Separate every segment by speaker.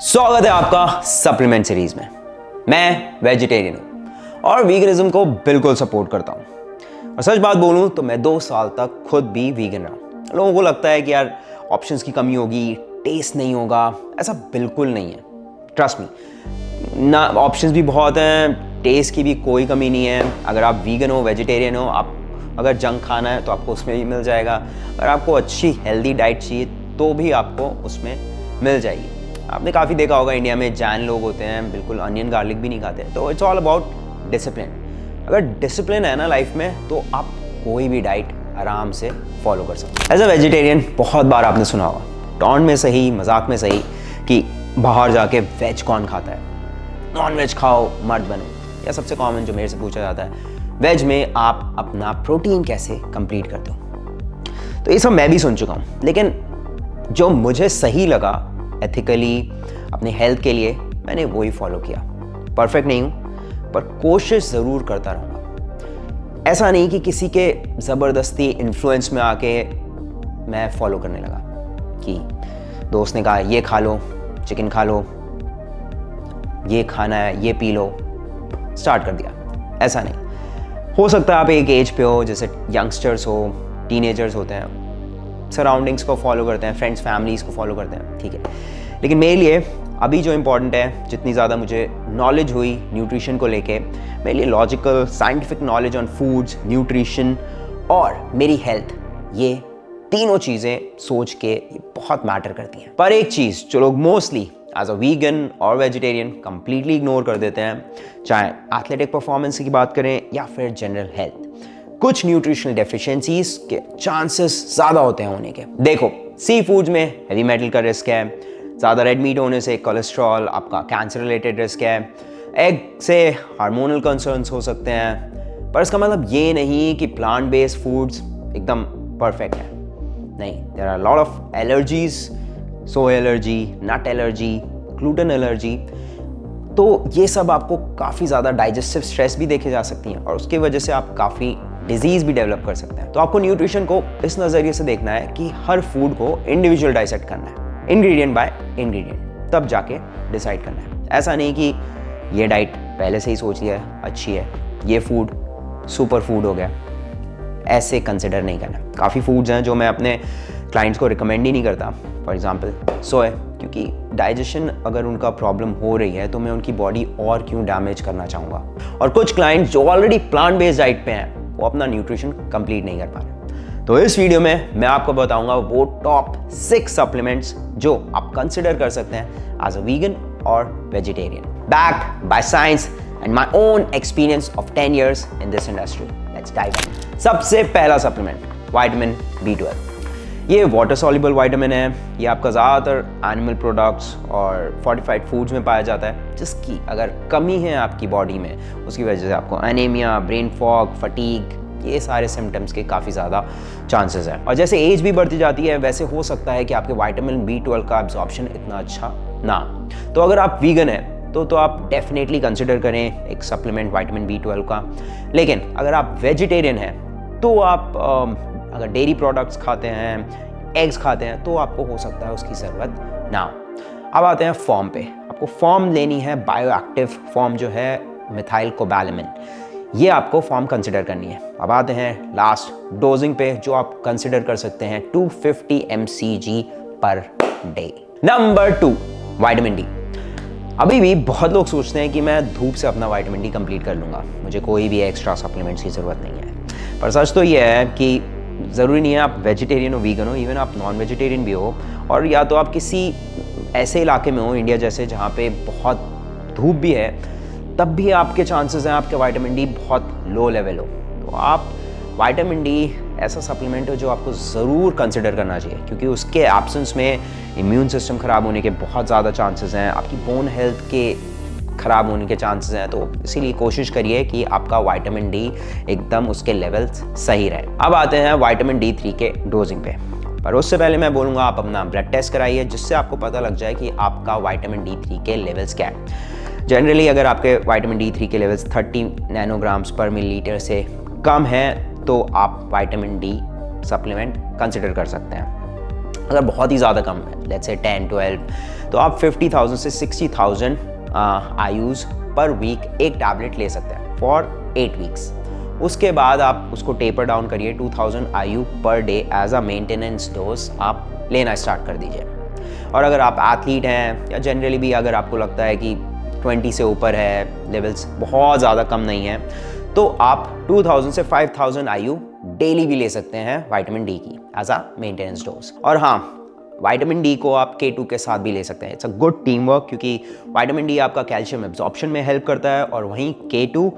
Speaker 1: स्वागत है आपका सप्लीमेंट सीरीज में। मैं वेजिटेरियन हूँ और वीगनिज्म को बिल्कुल सपोर्ट करता हूँ। और सच बात बोलूँ तो मैं 2 साल तक खुद भी वीगन रहा। लोगों को लगता है कि यार ऑप्शंस की कमी होगी, टेस्ट नहीं होगा। ऐसा बिल्कुल नहीं है, ट्रस्ट मी। ना, ऑप्शंस भी बहुत हैं, टेस्ट की भी कोई कमी नहीं है। अगर आप वीगन हो, वेजिटेरियन हो, आप अगर जंक खाना है तो आपको उसमें भी मिल जाएगा। अगर आपको अच्छी हेल्दी डाइट चाहिए तो भी आपको उसमें मिल जाएगी। आपने काफ़ी देखा होगा, इंडिया में जैन लोग होते हैं, बिल्कुल अनियन गार्लिक भी नहीं खाते। तो इट्स ऑल अबाउट डिसिप्लिन। अगर डिसिप्लिन है ना लाइफ में तो आप कोई भी डाइट आराम से फॉलो कर सकते हैं। एज अ वेजिटेरियन बहुत बार आपने सुना होगा, टॉन्ट में सही, मजाक में सही, कि बाहर जाके वेज कौन खाता है, नॉन वेज खाओ मर्द बनो। या सबसे कॉमन जो मेरे से पूछा जाता है, वेज में आप अपना प्रोटीन कैसे कंप्लीट करते हो। तो ये सब मैं भी सुन चुका हूँ, लेकिन जो मुझे सही लगा एथिकली अपने हेल्थ के लिए, मैंने वही फॉलो किया। परफेक्ट नहीं हूँ पर कोशिश ज़रूर करता रहूँगा। ऐसा नहीं कि किसी के ज़बरदस्ती इन्फ्लुएंस में आके मैं फॉलो करने लगा कि दोस्त ने कहा ये खा लो, चिकन खा लो, ये खाना है, ये पी लो, स्टार्ट कर दिया। ऐसा नहीं। हो सकता है आप एक एज पे हो, जैसे यंगस्टर्स हो, टीनेजर्स होते हैं, सराउंडिंग्स को फॉलो करते हैं, फ्रेंड्स फैमिलीज़ को फॉलो करते हैं, ठीक है। लेकिन मेरे लिए अभी जो इम्पॉर्टेंट है, जितनी ज़्यादा मुझे नॉलेज हुई न्यूट्रिशन को लेके, मेरे लिए logical scientific knowledge on foods, nutrition और मेरी हेल्थ, ये तीनों चीज़ें सोच के ये बहुत मैटर करती हैं। पर एक चीज़ जो लोग मोस्टली एज अ वीगन और वेजिटेरियन कंप्लीटली इग्नोर कर देते हैं, चाहे एथलेटिक परफॉर्मेंस की बात करें या फिर जनरल हेल्थ, कुछ न्यूट्रिशनल डेफिशिएंसीज के चांसेस ज़्यादा होते हैं होने के। देखो, सी फूड्स में हेवी मेटल का रिस्क है, ज़्यादा रेड मीट होने से कोलेस्ट्रॉल, आपका कैंसर रिलेटेड रिस्क है, एग से हार्मोनल कंसर्न्स हो सकते हैं। पर इसका मतलब ये नहीं कि प्लांट बेस्ड फूड्स एकदम परफेक्ट है, नहीं। There are lot of allergies, soya allergy, nut allergy, gluten allergy. तो ये सब आपको काफ़ी ज़्यादा डाइजेस्टिव स्ट्रेस भी देखे जा सकती हैं और उसकी वजह से आप काफ़ी डिजीज़ भी डेवलप कर सकते हैं। तो आपको न्यूट्रिशन को इस नज़रिए से देखना है कि हर फूड को इंडिविजुअल डाइसेक्ट करना है, इंग्रेडिएंट बाय इंग्रेडिएंट, तब जाके डिसाइड करना है। ऐसा नहीं कि ये डाइट पहले से ही सोच लिया है अच्छी है, ये फूड सुपर फूड हो गया, ऐसे कंसिडर नहीं करना। काफ़ी फूड्स हैं जो मैं अपने क्लाइंट्स को रिकमेंड ही नहीं करता। फॉर एग्जाम्पल सोया, क्योंकि डाइजेशन अगर उनका प्रॉब्लम हो रही है तो मैं उनकी बॉडी और क्यों डैमेज करना चाहूँगा। और कुछ क्लाइंट्स जो ऑलरेडी प्लांट बेस्ड डाइट पे हैं, वो अपना न्यूट्रिशन कंप्लीट नहीं कर पा रहे। तो इस वीडियो में मैं आपको बताऊंगा वो टॉप 6 सप्लीमेंट्स जो आप कंसिडर कर सकते हैं एज अ वीगन और vegetarian, backed by science and my own experience of 10 years in this industry. Let's dive in. सबसे पहला सप्लीमेंट, विटामिन B12। ये वाटर सॉल्युबल विटामिन है। ये आपका ज़्यादातर एनिमल प्रोडक्ट्स और फोर्टिफाइड फूड्स में पाया जाता है, जिसकी अगर कमी है आपकी बॉडी में, उसकी वजह से आपको एनीमिया, ब्रेन फॉग, फटीग, ये सारे सिम्टम्स के काफ़ी ज़्यादा चांसेस हैं। और जैसे एज भी बढ़ती जाती है, वैसे हो सकता है कि आपके विटामिन B12 का एब्जॉर्प्शन इतना अच्छा ना। तो अगर आप वीगन हैं तो आप डेफिनेटली कंसिडर करें एक सप्लीमेंट विटामिन B12 का। लेकिन अगर आप वेजिटेरियन हैं तो आप अगर डेयरी प्रोडक्ट्स खाते हैं, एग्स खाते हैं, तो आपको हो सकता है उसकी ज़रूरत ना हो। अब आते हैं फॉर्म पे। आपको फॉर्म लेनी है बायोएक्टिव फॉर्म, जो है मिथाइल कोबालामिन, ये आपको फॉर्म कंसिडर करनी है। अब आते हैं लास्ट डोजिंग पे, जो आप कंसिडर कर सकते हैं 250 mcg per day. Number 2, vitamin D. अभी भी बहुत लोग सोचते हैं कि मैं धूप से अपना विटामिन डी कंप्लीट कर लूँगा, मुझे कोई भी एक्स्ट्रा सप्लीमेंट्स की ज़रूरत नहीं है। पर सच तो ये है कि ज़रूरी नहीं है आप वेजिटेरियन हो, वीगन हो, इवन आप नॉन वेजिटेरियन भी हो, और या तो आप किसी ऐसे इलाके में हो इंडिया जैसे जहाँ पे बहुत धूप भी है, तब भी आपके चांसेस हैं आपके विटामिन डी बहुत लो लेवल हो। तो आप विटामिन डी ऐसा सप्लीमेंट है जो आपको ज़रूर कंसिडर करना चाहिए, क्योंकि उसके एब्सेंस में इम्यून सिस्टम ख़राब होने के बहुत ज़्यादा चांसेस हैं, आपकी बोन हेल्थ के ख़राब होने के चांसेस हैं। तो इसीलिए कोशिश करिए कि आपका विटामिन डी एकदम उसके लेवल्स सही रहे। अब आते हैं विटामिन D3 के डोजिंग पे। पर उससे पहले मैं बोलूँगा आप अपना ब्लड टेस्ट कराइए, जिससे आपको पता लग जाए कि आपका विटामिन D3 के लेवल्स क्या है। जनरली अगर आपके विटामिन D3 के लेवल्स 30 नैनोग्राम्स पर मिलीलीटर से कम हैं तो आप विटामिन डी सप्लीमेंट कंसिडर कर सकते हैं। अगर बहुत ही ज़्यादा कम है, लेट्स से 10-12, तो आप 50,000 से 60,000 IUs पर वीक एक टैबलेट ले सकते हैं फॉर 8 वीक्स। उसके बाद आप उसको टेपर डाउन करिए, 2000 IU per day as a maintenance dose आप लेना स्टार्ट कर दीजिए। और अगर आप एथलीट हैं या जनरली भी अगर आपको लगता है कि 20 से ऊपर है, लेवल्स बहुत ज़्यादा कम नहीं है, तो आप 2000 से 5000 IU डेली भी ले सकते हैं विटामिन डी की एज अ मेंटेनेंस डोज। और हाँ, विटामिन डी को आप K2 के साथ भी ले सकते हैं। It's a good team work, क्योंकि विटामिन डी आपका कैल्शियम एब्जॉर्प्शन में हेल्प करता है और वहीं K2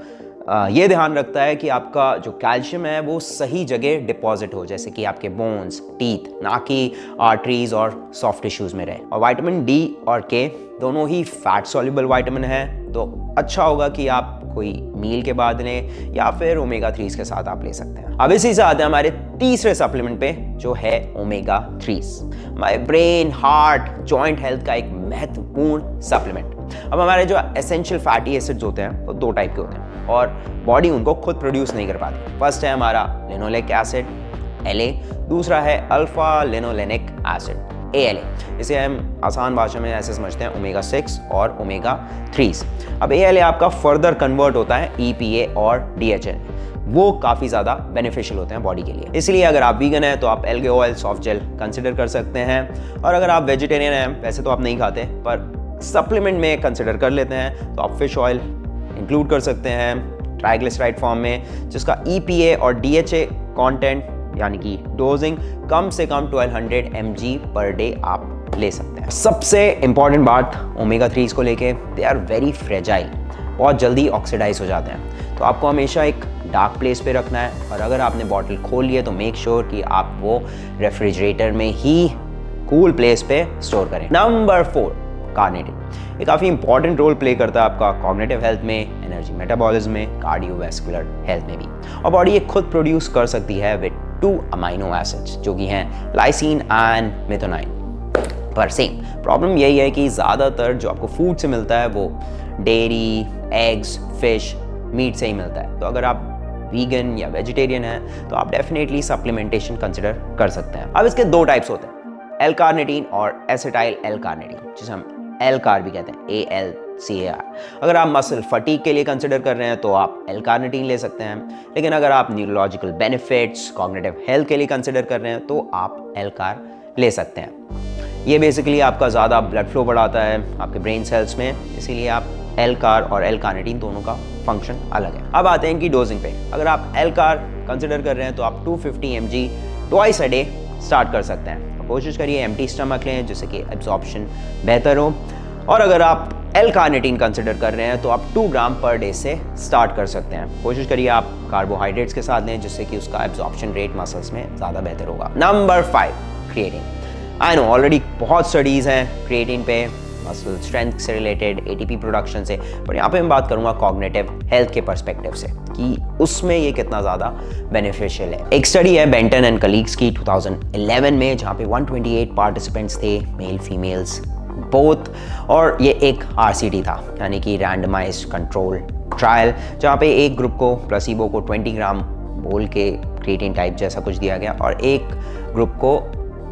Speaker 1: ये ध्यान रखता है कि आपका जो कैल्शियम है वो सही जगह डिपॉजिट हो, जैसे कि आपके बोन्स, टीथ, ना कि आर्टरीज और सॉफ्ट टिश्यूज में रहे। और विटामिन डी और K दोनों ही फैट सॉल्युबल विटामिन है, तो अच्छा होगा कि आप कोई मील के बाद लें या फिर ओमेगा 3s के साथ आप ले सकते हैं। अब इसी से आते हैं हमारे तीसरे सप्लीमेंट पे, जो है ओमेगा 3s। हमारे ब्रेन, हार्ट, जॉइंट हेल्थ का एक महत्वपूर्ण सप्लीमेंट। अब हमारे जो एसेंशियल फैटी एसिड्स होते हैं वो 2 टाइप के होते हैं और बॉडी उनको खुद प्रोड्यूस नहीं कर पाती। फर्स्ट है हमारा लिनोलेक एसिड LA, दूसरा है अल्फा लिनोलेनिक एसिड ALA। इसे हम आसान भाषा में ऐसे समझते हैं ओमेगा 6 और ओमेगा 3s। अब ALA आपका फर्दर कन्वर्ट होता है EPA और DHA, वो काफ़ी ज़्यादा बेनिफिशियल होते हैं बॉडी के लिए। इसलिए अगर आप वीगन हैं तो आप algae oil, soft gel consider कर सकते हैं, और अगर आप वेजिटेरियन हैं, वैसे तो आप नहीं खाते पर सप्लीमेंट में कंसिडर कर लेते हैं, तो आप फिश ऑयल इंक्लूड कर सकते हैं ट्राइग्लिसराइड फॉर्म में, जिसका EPA और DHA कंटेंट यानी कि डोजिंग कम से कम 1200 mg पर डे आप ले सकते हैं। सबसे इंपॉर्टेंट बात ओमेगा 3s को लेके, दे आर वेरी फ्रेजाइल, बहुत जल्दी ऑक्सीडाइज हो जाते हैं, तो आपको हमेशा एक डार्क प्लेस पे रखना है। और अगर आपने बॉटल खोल ली है तो मेक श्योर कि आप वो रेफ्रिजरेटर में ही कूल प्लेस पे स्टोर करें। Number 4, carnitine. ये काफ़ी इंपॉर्टेंट रोल प्ले करता है आपका कॉग्निटिव हेल्थ में, एनर्जी मेटाबॉलिज्म में, कार्डियोवैस्कुलर हेल्थ में भी। और बॉडी ये खुद प्रोड्यूस कर सकती है विद 2 अमाइनो एसिड्स, जो कि हैं लाइसिन एंड मेथोनाइन। पर सेम प्रॉब्लम यही है कि ज़्यादातर जो आपको फूड से मिलता है वो डेयरी, एग्स, फिश, मीट से ही मिलता है। तो अगर आप वीगन या वेजिटेरियन हैं तो आप डेफिनेटली सप्लीमेंटेशन कंसिडर कर सकते हैं। अब इसके 2 टाइप्स होते हैं, एल कार्निटीन और एसिटाइल एल कार्निटीन, जिसे हम एल कार भी कहते हैं, ALCAR। अगर आप मसल फटीग के लिए कंसिडर कर रहे हैं तो आप एल कार्निटीन ले सकते हैं, लेकिन अगर आप न्यूरोलॉजिकल बेनिफिट्स, कॉग्निटिव हेल्थ के लिए कंसिडर कर रहे हैं तो आप एल कार ले सकते हैं। ये बेसिकली आपका ज़्यादा ब्लड फ्लो बढ़ाता है आपके ब्रेन सेल्स में, इसीलिए आप एल कार और एल कार्निटीन दोनों का फंक्शन अलग है। अब आते हैं इनकी डोजिंग पे। अगर आप एल कार कंसिडर कर रहे हैं तो आप 250 mg twice a day start कर सकते हैं। कोशिश करिए एम्प्टी स्टमक लें, जिससे कि एब्जॉर्प्शन बेहतर हो। और अगर आप एल कार्निटीन कंसिडर कर रहे हैं तो आप 2 ग्राम पर डे से स्टार्ट कर सकते हैं। कोशिश करिए आप कार्बोहाइड्रेट्स के साथ लें, जिससे कि उसका एब्जॉर्प्शन रेट मसल्स में ज़्यादा बेहतर होगा। Number 5, creatine. I know already बहुत स्टडीज़ हैं क्रिएटिन पे, मसल स्ट्रेंथ से रिलेटेड, ATP प्रोडक्शन से, पर यहाँ पे मैं बात करूँगा कॉग्निटिव हेल्थ के पर्सपेक्टिव से कि उसमें ये कितना ज़्यादा बेनिफिशियल है। एक स्टडी है बेंटन एंड कलीग्स की 2011 में, जहाँ पे 128 पार्टिसिपेंट्स थे, मेल फीमेल्स बोथ, और ये एक RCT था, यानी कि रैंडमाइज्ड कंट्रोल ट्रायल, जहाँ पे एक ग्रुप को, प्लेसिबो को 20 ग्राम बोल के क्रिएटिन टाइप जैसा कुछ दिया गया और एक ग्रुप को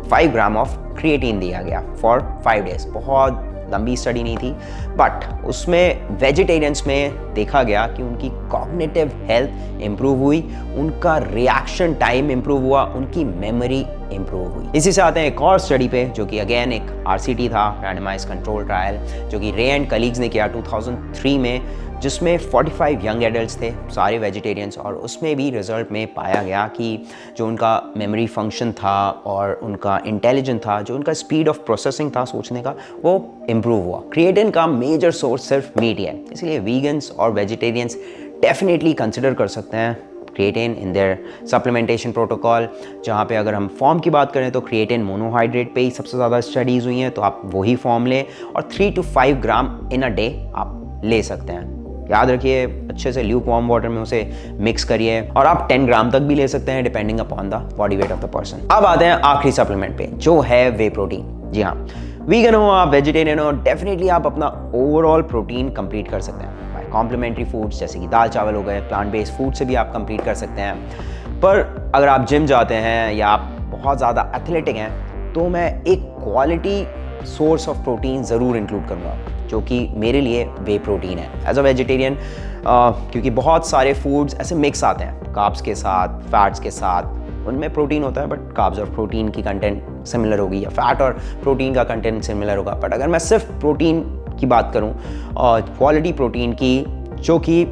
Speaker 1: 5 ग्राम ऑफ क्रिएटिन दिया गया फॉर 5 डेज। बहुत लंबी स्टडी नहीं थी, बट उसमें वेजिटेरियंस में देखा गया कि उनकी कॉग्निटिव हेल्थ इंप्रूव हुई, उनका रिएक्शन टाइम इंप्रूव हुआ, उनकी मेमोरी इंप्रूव हुई। इसी से आते हैं एक और स्टडी पे, जो कि अगेन एक RCT था, रैंडमाइज्ड कंट्रोल ट्रायल, जो कि रे एंड कलीग्स ने किया 2003 में, जिसमें 45 यंग एडल्ट्स थे, सारे वेजिटेरियंस, और उसमें भी रिजल्ट में पाया गया कि जो उनका मेमोरी फंक्शन था और उनका इंटेलिजेंस था, जो उनका स्पीड ऑफ प्रोसेसिंग था सोचने का, वो इम्प्रूव हुआ। क्रिएटिन का मेजर सोर्स सिर्फ मीट ही है, इसलिए वीगन्स और वेजिटेरियंस डेफिनेटली कंसिडर कर सकते हैं creatine in their supplementation protocol. जहाँ पे अगर हम फॉर्म की बात करें तो क्रिएटिन मोनोहाइड्रेट पे ही सबसे ज़्यादा स्टडीज़ हुई हैं, तो आप वही फॉर्म लें और 3 to 5 gram in a day आप ले सकते हैं। याद रखिए, अच्छे से ल्यूक वार्म वाटर में उसे मिक्स करिए, और आप 10 ग्राम तक भी ले सकते हैं depending upon the body weight of the person. अब आते हैं आखिरी सप्लीमेंट पे, जो है वे प्रोटीन। जी हाँ, वीगन हो आप, वेजिटेरियन हो, डेफिनेटली आप अपना ओवरऑल प्रोटीन कंप्लीट कर सकते हैं बाय कॉम्प्लीमेंट्री फूड्स, जैसे कि दाल चावल हो गए, प्लांट बेस्ड फूड से भी आप कंप्लीट कर सकते हैं। पर अगर आप जिम जाते हैं या आप बहुत ज़्यादा एथलेटिक हैं तो मैं एक क्वालिटी सोर्स ऑफ प्रोटीन ज़रूर इंक्लूड करूँगा, जो कि मेरे लिए वे प्रोटीन है एज अ वेजिटेरियन। क्योंकि बहुत सारे फूड्स ऐसे मिक्स आते हैं कार्ब्स के साथ, फैट्स के साथ, उनमें प्रोटीन होता है बट कार्ब्स और प्रोटीन की कंटेंट सिमिलर होगी, या फैट और प्रोटीन का कंटेंट सिमिलर होगा। बट अगर मैं सिर्फ प्रोटीन की बात करूं और क्वालिटी प्रोटीन की, जो कि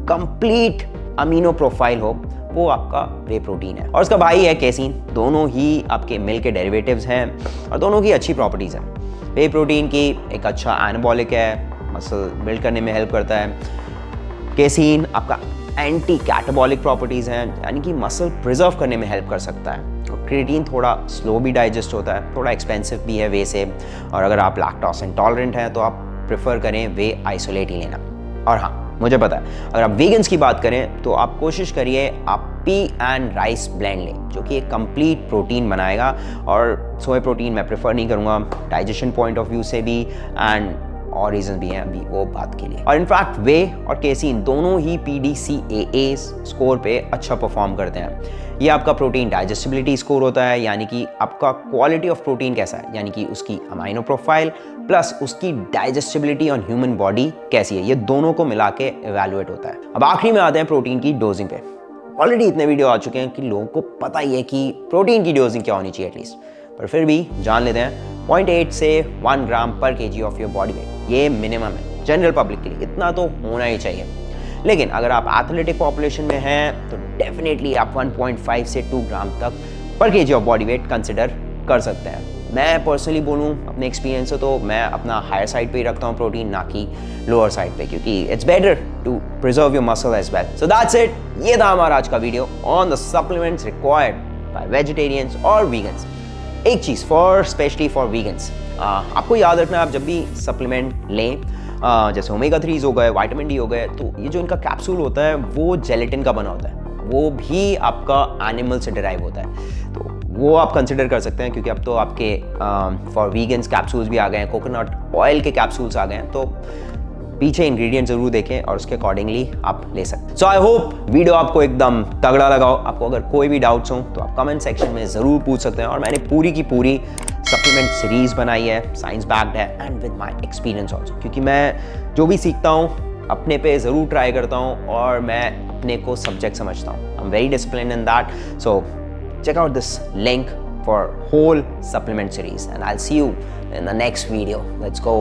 Speaker 1: कंप्लीट अमीनो प्रोफाइल हो, वो आपका वे प्रोटीन है। और उसका भाई है केसीन। दोनों ही आपके मिल्क के डेरिवेटिव्स हैं और दोनों की अच्छी प्रॉपर्टीज़ हैं। वे प्रोटीन की एक अच्छा एनाबॉलिक है, मसल बिल्ड करने में हेल्प करता है। केसीन आपका एंटी कैटाबॉलिक प्रॉपर्टीज़ हैं, यानी कि मसल प्रिजर्व करने में हेल्प कर सकता है। और क्रिएटिन थोड़ा स्लो भी डाइजेस्ट होता है, थोड़ा एक्सपेंसिव भी है वे से। और अगर आप लैक्टोज इंटॉलरेंट हैं तो आप प्रेफर करें वे आइसोलेट ही लेना। और हाँ, मुझे पता है अगर आप वीगन्स की बात करें तो आप कोशिश करिए आप पी एंड राइस ब्लेंड लें, जो कि एक कंप्लीट प्रोटीन बनाएगा। और सोया प्रोटीन मैं प्रेफर नहीं करूँगा डाइजेशन पॉइंट ऑफ व्यू से भी, एंड और रीज़न भी हैं अभी वो बात के लिए। और इनफैक्ट वे और केसीन दोनों ही PDCAA स्कोर पे अच्छा परफॉर्म करते हैं। ये आपका प्रोटीन डाइजेस्टिबिलिटी स्कोर होता है, यानी कि आपका क्वालिटी ऑफ प्रोटीन कैसा है, यानी कि उसकी अमाइनो प्रोफाइल प्लस उसकी डाइजेस्टिबिलिटी ऑन ह्यूमन बॉडी कैसी है, ये दोनों को मिला के इवेलुएट होता है। अब आखिरी में आते हैं प्रोटीन की डोजिंग पे। ऑलरेडी इतने वीडियो आ चुके हैं कि लोगों को पता ही है कि प्रोटीन की डोजिंग क्या होनी चाहिए एटलीस्ट, पर फिर भी जान लेते हैं। 0.8 से 1 ग्राम पर kg of your body weight, ये मिनिमम है जनरल पब्लिक के लिए, इतना तो होना ही चाहिए। लेकिन अगर आप एथलेटिक पॉपुलेशन में हैं तो डेफिनेटली आप 1.5 से 2 ग्राम तक पर kg of body weight consider कर सकते हैं। मैं पर्सनली बोलूँ अपने एक्सपीरियंस से तो मैं अपना हायर साइड पे ही रखता हूँ प्रोटीन, ना कि लोअर साइड पे, क्योंकि it's better to preserve your muscle as well. So that's it, ये था हमारा आज का video on the supplements required by vegetarians और वीगन्स। एक चीज़ स्पेशली फॉर वीगन्स, आपको याद रखना, आप जब भी सप्लीमेंट लें, जैसे ओमेगा 3 हो गए, विटामिन डी हो गए, तो ये जो इनका कैप्सूल होता है वो जेलेटिन का बना होता है, वो भी आपका एनिमल से डिराइव होता है। तो वो आप कंसिडर कर सकते हैं, क्योंकि अब तो आपके फॉर वीगन्स कैप्सूल्स भी आ गए हैं, कोकोनट ऑयल के कैप्सूल्स आ गए हैं, तो पीछे इंग्रेडिएंट जरूर देखें और उसके अकॉर्डिंगली आप ले सकते हैं। सो आई होप वीडियो आपको एकदम तगड़ा लगा हो। आपको अगर कोई भी डाउट्स हो तो आप कमेंट सेक्शन में ज़रूर पूछ सकते हैं। और मैंने पूरी की पूरी सप्लीमेंट सीरीज बनाई है, साइंस बैक्ड है and with my experience also, क्योंकि मैं जो भी सीखता हूँ अपने पे ज़रूर ट्राई करता हूँ और मैं अपने को सब्जेक्ट समझता हूँ। I am very disciplined in that. So check out this link for whole supplement series and I'll see you in the next video. Let's go.